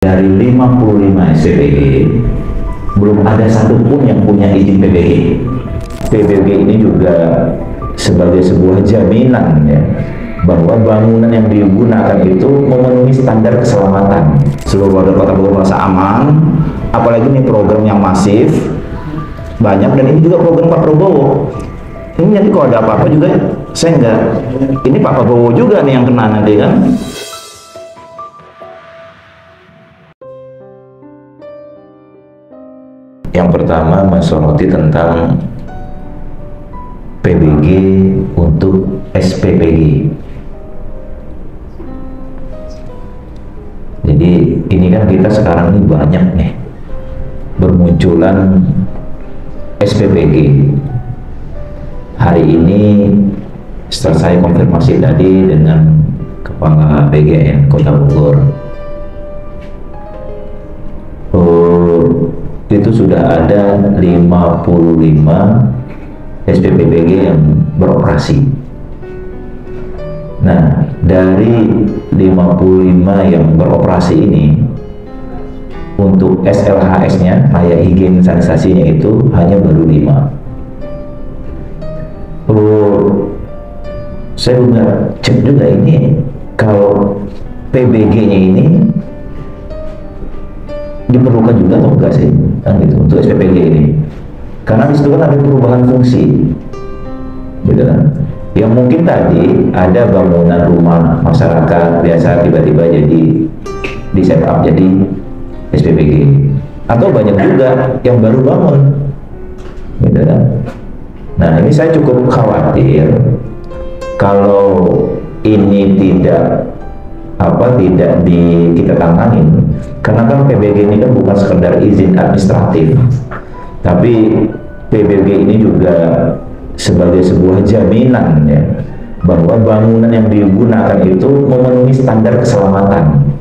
Dari 55 SPPG, belum ada satupun yang punya izin PBG. PBG ini juga sebagai sebuah jaminan ya, bahwa bangunan yang digunakan itu memenuhi standar keselamatan. Seluruh warga Kota Bogor merasa aman, apalagi ini program yang masif, banyak, dan ini juga program Pak Prabowo. Ini nanti kalau ada apa-apa juga, saya enggak, ini Pak Prabowo juga nih yang kena nanti kan. Yang pertama mensoroti tentang PBG untuk SPPG. Jadi ini kan kita sekarang ini banyak nih bermunculan SPPG. Hari ini setelah saya konfirmasi tadi dengan Kepala PGN Kota Bogor, itu sudah ada 55 SPPG yang beroperasi. Nah, dari 55 yang beroperasi ini, untuk SLHS-nya, layak higien sanitasinya itu hanya baru 5. Saya udah cek juga ini, kalau PBG-nya ini diperlukan juga atau enggak sih, kan gitu, untuk SPPG ini, karena disitu kan ada perubahan fungsi, gitu kan, yang mungkin tadi ada bangunan rumah masyarakat biasa tiba-tiba jadi di set up jadi SPPG, atau banyak juga yang baru bangun, gitu kan. Nah, ini saya cukup khawatir kalau ini tidak kita tanganin, karena kan PBG ini kan bukan sekedar izin administratif, tapi PBG ini juga sebagai sebuah jaminan ya, bahwa bangunan yang digunakan itu memenuhi standar keselamatan,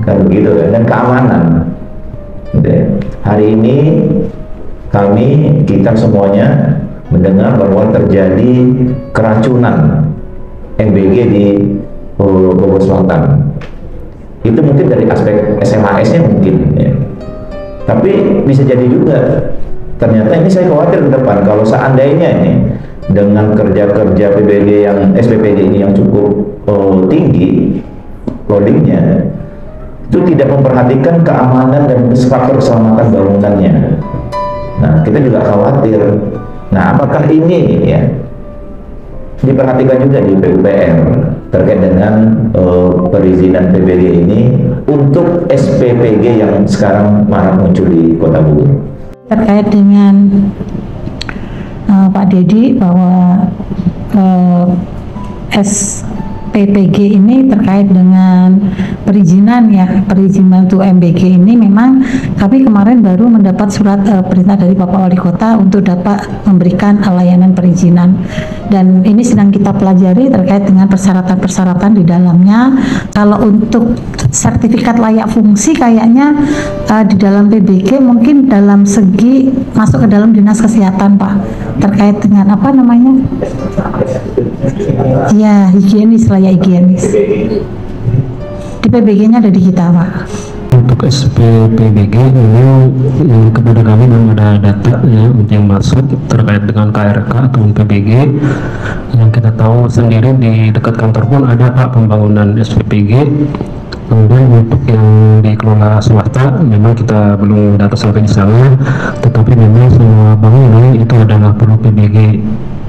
kan begitu kan, dan keamanan. Hari ini kita semuanya mendengar bahwa terjadi keracunan MBG di Bogor Selatan. Itu mungkin dari aspek SLHS-nya mungkin ya. Tapi bisa jadi juga ternyata ini, saya khawatir ke depan kalau seandainya ini dengan kerja-kerja PBG yang SPPG ini yang cukup tinggi loadingnya, itu tidak memperhatikan keamanan dan faktor keselamatan bangunannya. Nah, kita juga khawatir. Nah, apakah ini ya diperhatikan juga di PUPR terkait dengan perizinan PBG ini untuk SPPG yang sekarang marak muncul di Kota Bogor? Terkait dengan Pak Dedi bahwa SPPG ini terkait dengan perizinan untuk MBG ini, memang kami kemarin baru mendapat surat perintah dari Bapak Wali Kota untuk dapat memberikan layanan perizinan, dan ini sedang kita pelajari terkait dengan persyaratan-persyaratan di dalamnya. Kalau untuk sertifikat layak fungsi kayaknya di dalam PBG mungkin dalam segi masuk ke dalam dinas kesehatan, Pak, terkait dengan apa namanya ya, higienis, layak higienis. Di PBG-nya ada di kita, Pak. Untuk SPPBG ini kepada kami belum ada data ya yang masuk terkait dengan KRK atau PBG. Yang kita tahu sendiri di dekat kantor pun ada Pak pembangunan SPPG. Kemudian untuk yang dikelola swasta memang kita belum data sampai di sana, tetapi memang semua bangunan itu adalah perlu PBG.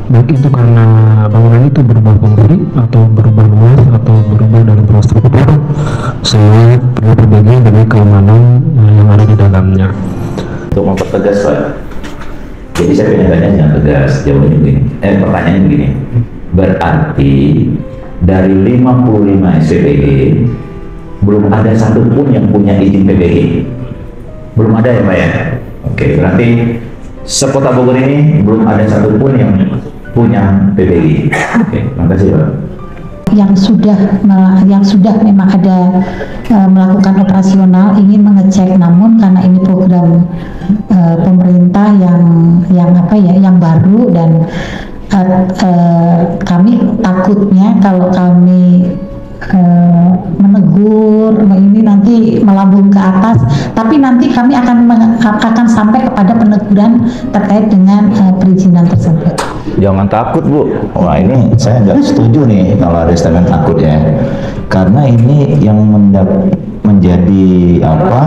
Baik itu karena bangunan itu berubah fungsi atau berubah luas atau berubah dalam struktur, sehingga perlu PBG demi keamanan yang ada di dalamnya. Untuk mempertegas, Pak, jadi saya pengen tanya yang tegas, jawabannya begini, pertanyaannya begini, berarti dari 55 SPPG belum ada satupun yang punya izin PBG, belum ada ya, Pak ya? Oke, berarti sekota Bogor ini belum ada satupun yang punya PBG. Oke, makasih, Pak. Yang sudah memang ada melakukan operasional ingin mengecek, namun karena ini program pemerintah yang baru, dan kami takutnya kalau kami menegur, ini nanti melambung ke atas, tapi nanti kami akan sampai kepada peneguran terkait dengan perizinan tersebut. Jangan takut Bu. Wah ini saya nggak setuju nih kalau ada statement takut ya. Karena ini yang menjadi apa?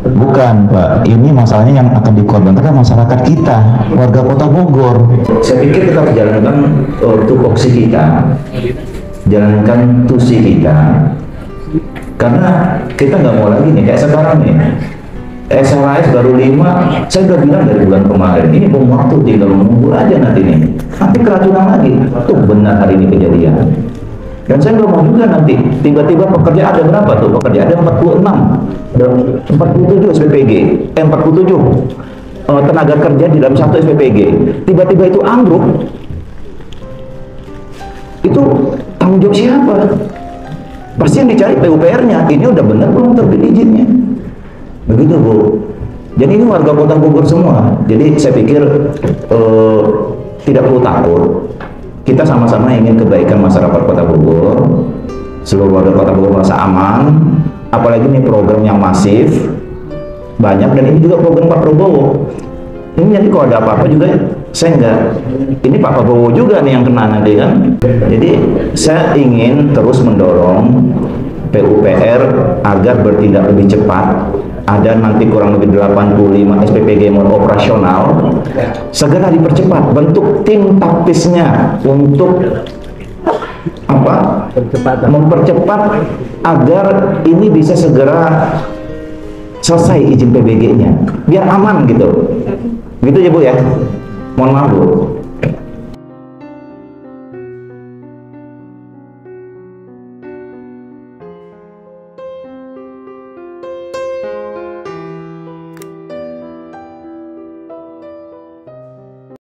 Bukan Pak. Ini masalahnya yang akan dikorbankan masyarakat kita, warga Kota Bogor. Saya pikir kita jalankan tupoksi kita, jalankan tusi kita. Karena kita nggak mau lagi nih kayak sekarang nih. SLAS baru 5, saya udah bilang dari bulan kemarin, ini bom waktu, tinggal menunggu aja nanti nih. Nanti keracunan lagi, tuh benar hari ini kejadian. Dan saya nggak mau juga nanti, tiba-tiba pekerja ada berapa tuh? Pekerja ada 46, ada 47 SPPG, 47 tenaga kerja di dalam satu SPPG. Tiba-tiba itu ambruk, itu tanggung jawab siapa? Pasti yang dicari PUPR-nya, ini udah benar belum terbit izinnya. Begitu Bu. Jadi ini warga Kota Bogor semua. Jadi saya pikir tidak perlu takut. Kita sama-sama ingin kebaikan masyarakat Kota Bogor. Seluruh warga Kota Bogor merasa aman. Apalagi ini program yang masif, banyak, dan ini juga program Pak Prabowo. Ini nanti kalau ada apa-apa juga saya enggak. Ini Pak Prabowo juga nih yang kena nanti kan. Jadi saya ingin terus mendorong PUPR agar bertindak lebih cepat. Ada nanti kurang lebih 85 SPPG mode operasional, segera dipercepat, bentuk tim taktisnya untuk apa? Mempercepat agar ini bisa segera selesai izin PBG-nya, biar aman gitu. Gitu ya Bu ya. Mohon maaf Bu.